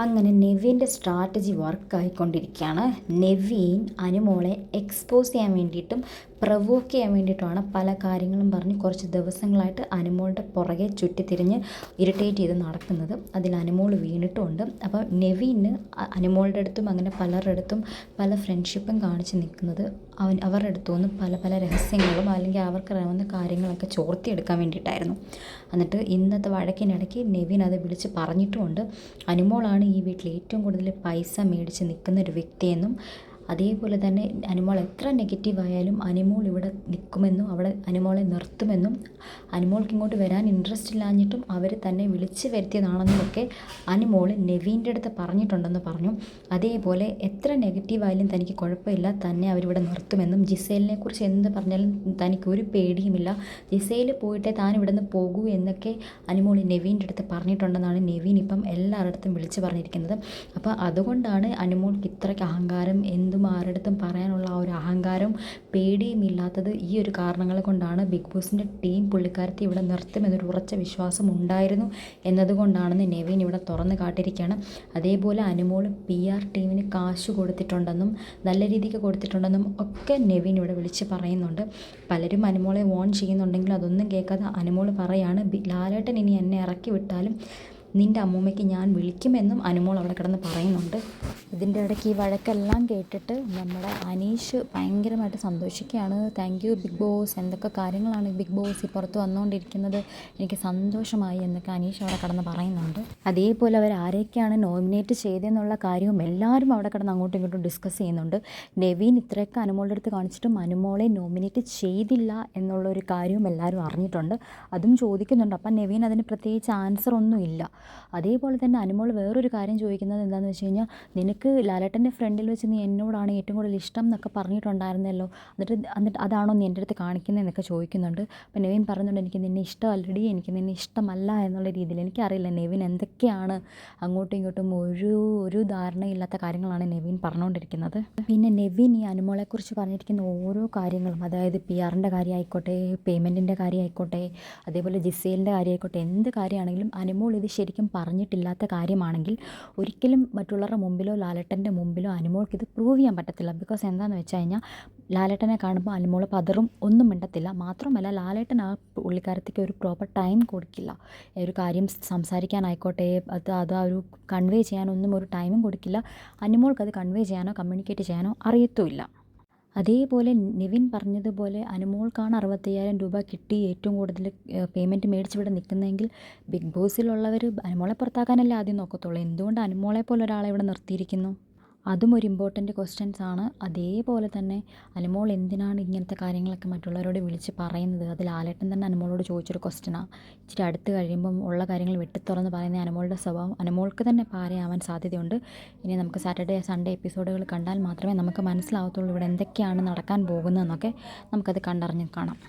അങ്ങനെ നെവിൻ്റെ സ്ട്രാറ്റജി വർക്കായിക്കൊണ്ടിരിക്കുകയാണ്. നെവീൻ അനുമോളെ എക്സ്പോസ് ചെയ്യാൻ വേണ്ടിയിട്ടും പ്രവോക്ക് ചെയ്യാൻ വേണ്ടിയിട്ടുമാണ് പല കാര്യങ്ങളും പറഞ്ഞ് കുറച്ച് ദിവസങ്ങളായിട്ട് അനുമോളുടെ പുറകെ ചുറ്റിത്തിരിഞ്ഞ് ഇറിറ്റേറ്റ് ചെയ്ത് നടക്കുന്നത്. അതിൽ അനുമോൾ വീണിട്ടുമുണ്ട്. അപ്പോൾ നെവീന് അനുമോളുടെ അടുത്തും അങ്ങനെ പലരുടെ അടുത്തും പല ഫ്രണ്ട്ഷിപ്പും കാണിച്ച് നിൽക്കുന്നത് അവരുടെ അടുത്തു നിന്ന് പല പല രഹസ്യങ്ങളും അല്ലെങ്കിൽ അവർക്കറിയാവുന്ന കാര്യങ്ങളൊക്കെ ചോർത്തിയെടുക്കാൻ വേണ്ടിയിട്ടായിരുന്നു. എന്നിട്ട് ഇന്നത്തെ വഴക്കിനിടയ്ക്ക് നെവിൻ അത് വിളിച്ച് പറഞ്ഞിട്ടുമുണ്ട്. അനുമോളാണ് ഈ വീട്ടിൽ ഏറ്റവും കൂടുതൽ പൈസ മേടിച്ച് നിൽക്കുന്ന ഒരു വ്യക്തിയെന്നും അതേപോലെ തന്നെ അനുമോൾ എത്ര നെഗറ്റീവായാലും അനുമോൾ ഇവിടെ നിൽക്കുമെന്നും അവിടെ അനുമോളെ നിർത്തുമെന്നും അനുമോൾക്ക് ഇങ്ങോട്ട് വരാൻ ഇൻട്രസ്റ്റ് ഇല്ലാഞ്ഞിട്ടും അവർ തന്നെ വിളിച്ച് വരുത്തിയതാണെന്നുമൊക്കെ അനുമോൾ നെവീൻ്റെ അടുത്ത് പറഞ്ഞിട്ടുണ്ടെന്ന് പറഞ്ഞു. അതേപോലെ എത്ര നെഗറ്റീവായാലും തനിക്ക് കുഴപ്പമില്ല, തന്നെ അവരിവിടെ നിർത്തുമെന്നും ജിസേലിനെ കുറിച്ച് എന്ത് പറഞ്ഞാലും തനിക്കൊരു പേടിയുമില്ല, ജിസേൽ പോയിട്ടേ താൻ ഇവിടെ നിന്ന് പോകൂ എന്നൊക്കെ അനുമോൾ നെവീൻ്റെ അടുത്ത് പറഞ്ഞിട്ടുണ്ടെന്നാണ് നെവീൻ ഇപ്പം എല്ലാവരുടെ അടുത്തും വിളിച്ച് പറഞ്ഞിരിക്കുന്നത്. അപ്പോൾ അതുകൊണ്ടാണ് അനുമോൾക്ക് ഇത്രയ്ക്ക് അഹങ്കാരം, എന്തും ആരുടെടുത്തും പറയാനുള്ള ആ ഒരു അഹങ്കാരവും പേടിയും ഇല്ലാത്തത് ഈ ഒരു കാരണങ്ങൾ കൊണ്ടാണ്. ബിഗ് ബോസിൻ്റെ ടീം പുള്ളിക്കാരത്തി ഇവിടെ നിർത്തുമെന്നൊരു ഉറച്ച വിശ്വാസം ഉണ്ടായിരുന്നു എന്നതുകൊണ്ടാണെന്ന് നെവീൻ ഇവിടെ തുറന്ന് കാട്ടിയിരിക്കുകയാണ്. അതേപോലെ അനുമോൾ PR ടീമിന് കാശ് കൊടുത്തിട്ടുണ്ടെന്നും നല്ല രീതിക്ക് കൊടുത്തിട്ടുണ്ടെന്നും ഒക്കെ നെവീൻ ഇവിടെ വിളിച്ച് പറയുന്നുണ്ട്. പലരും അനുമോളെ വോൺ ചെയ്യുന്നുണ്ടെങ്കിലും അതൊന്നും കേൾക്കാതെ അനുമോൾ പറയാണ്, ലാലേട്ടൻ ഇനി എന്നെ ഇറക്കി വിട്ടാലും നിൻ്റെ അമ്മൂമ്മയ്ക്ക് ഞാൻ വിളിക്കുമെന്നും അനുമോൾ അവിടെ കിടന്ന് പറയുന്നുണ്ട്. ഇതിൻ്റെ ഇടയ്ക്ക് ഈ വഴക്കെല്ലാം കേട്ടിട്ട് നമ്മുടെ അനീഷ് ഭയങ്കരമായിട്ട് സന്തോഷിക്കുകയാണ്. താങ്ക് യു ബിഗ് ബോസ്, എന്തൊക്കെ കാര്യങ്ങളാണ് ബിഗ് ബോസ് പുറത്ത് വന്നുകൊണ്ടിരിക്കുന്നത്, എനിക്ക് സന്തോഷമായി എന്നൊക്കെ അനീഷ് അവിടെ കിടന്ന് പറയുന്നുണ്ട്. അതേപോലെ അവർ ആരെയൊക്കെയാണ് നോമിനേറ്റ് ചെയ്തതെന്നുള്ള കാര്യവും എല്ലാവരും അവിടെ കിടന്ന് അങ്ങോട്ടും ഇങ്ങോട്ടും ഡിസ്കസ് ചെയ്യുന്നുണ്ട്. നെവീൻ ഇത്രയൊക്കെ അനുമോളുടെ അടുത്ത് കാണിച്ചിട്ടും അനുമോളെ നോമിനേറ്റ് ചെയ്തില്ല എന്നുള്ളൊരു കാര്യവും എല്ലാവരും അറിഞ്ഞിട്ടുണ്ട്. അതും ചോദിക്കുന്നുണ്ട്. അപ്പം നെവീൻ അതിന് പ്രത്യേകിച്ച് ആൻസർ ഒന്നും ഇല്ല. അതേപോലെ തന്നെ അനുമോൾ വേറൊരു കാര്യം ചോദിക്കുന്നത് എന്താണെന്ന് വെച്ച് കഴിഞ്ഞാൽ, നിനക്ക് ലാലേട്ടൻ്റെ ഫ്രണ്ടിൽ വെച്ച് നീ എന്നോടാണ് ഏറ്റവും കൂടുതൽ ഇഷ്ടം എന്നൊക്കെ പറഞ്ഞിട്ടുണ്ടായിരുന്നല്ലോ, എന്നിട്ട് അതാണോ നീ എൻ്റെ അടുത്ത് കാണിക്കുന്നതെന്നൊക്കെ ചോദിക്കുന്നുണ്ട്. അപ്പോൾ നെവിൻ പറയുന്നുണ്ട്, എനിക്ക് നിന്നെ ഇഷ്ടമല്ലടി, എനിക്ക് നിന്നെ ഇഷ്ടമല്ല എന്നുള്ള രീതിയിൽ. എനിക്കറിയില്ല നെവിൻ എന്തൊക്കെയാണ് അങ്ങോട്ടും ഇങ്ങോട്ടും ഒരു ധാരണയില്ലാത്ത കാര്യങ്ങളാണ് നെവിൻ പറഞ്ഞുകൊണ്ടിരിക്കുന്നത്. പിന്നെ നെവിൻ ഈ അനുമോളെക്കുറിച്ച് പറഞ്ഞിരിക്കുന്ന ഓരോ കാര്യങ്ങളും, അതായത് PRൻ്റെ കാര്യമായിക്കോട്ടെ, പേയ്മെൻറ്റിൻ്റെ കാര്യമായിക്കോട്ടെ, അതേപോലെ ജിസേലിൻ്റെ കാര്യമായിക്കോട്ടെ, എന്ത് കാര്യമാണെങ്കിലും അനുമോൾ ഇത് ശരിക്കും പറഞ്ഞിട്ടില്ലാത്ത കാര്യമാണെങ്കിൽ ഒരിക്കലും മറ്റുള്ളവരുടെ മുമ്പിലോ ലാലേട്ടൻ്റെ മുമ്പിലോ അനുമോൾക്ക് ഇത് പ്രൂവ് ചെയ്യാൻ പറ്റത്തില്ല. ബിക്കോസ് എന്താണെന്ന് വെച്ച് കഴിഞ്ഞാൽ ലാലേട്ടനെ കാണുമ്പോൾ അനുമോൾ പതറും, ഒന്നും മിണ്ടത്തില്ല. മാത്രമല്ല ലാലേട്ടൻ ആ പുള്ളിക്കാരത്തേക്ക് ഒരു പ്രോപ്പർ ടൈം കൊടുക്കില്ല. ഒരു കാര്യം സംസാരിക്കാനായിക്കോട്ടെ, അത് ഒരു കൺവേ ചെയ്യാനൊന്നും ഒരു ടൈമും കൊടുക്കില്ല. അനുമോൾക്കത് കൺവേ ചെയ്യാനോ കമ്മ്യൂണിക്കേറ്റ് ചെയ്യാനോ അറിയത്തുമില്ല. അതേപോലെ നെവിൻ പറഞ്ഞതുപോലെ അനുമോൾക്കാണ് 65,000 രൂപ കിട്ടി ഏറ്റവും കൂടുതൽ പേയ്മെൻറ്റ് മേടിച്ച് ഇവിടെ നിൽക്കുന്നതെങ്കിൽ ബിഗ് ബോസിലുള്ളവർ അനുമോളെ പുറത്താക്കാനല്ലേ ആദ്യം നോക്കത്തുള്ളൂ. എന്തുകൊണ്ട് അനുമോളെ പോലെ ഒരാളെ ഇവിടെ നിർത്തിയിരിക്കുന്നു? അതും ഒരു ഇമ്പോർട്ടൻറ്റ് ക്വസ്റ്റ്യൻസ് ആണ്. അതേപോലെ തന്നെ അനുമോൾ എന്തിനാണ് ഇങ്ങനത്തെ കാര്യങ്ങളൊക്കെ മറ്റുള്ളവരോട് വിളിച്ച് പറയുന്നത്? അത് ലാലേട്ടൻ തന്നെ അനുമോളോട് ചോദിച്ചൊരു ക്വസ്റ്റ്യനാണ്. ഇച്ചിരി അടുത്ത് കഴിയുമ്പം ഉള്ള കാര്യങ്ങൾ വെട്ടിത്തുറന്ന് പറയുന്ന അനുമോളുടെ സ്വഭാവം അനുമോൾക്ക് തന്നെ പാരയാവാൻ സാധ്യതയുണ്ട്. ഇനി നമുക്ക് സാറ്റർഡേ സൺഡേ എപ്പിസോഡുകൾ കണ്ടാൽ മാത്രമേ നമുക്ക് മനസ്സിലാവത്തുള്ളൂ ഇവിടെ എന്തൊക്കെയാണ് നടക്കാൻ പോകുന്നതെന്നൊക്കെ. നമുക്കത് കണ്ടറിഞ്ഞ് കാണാം.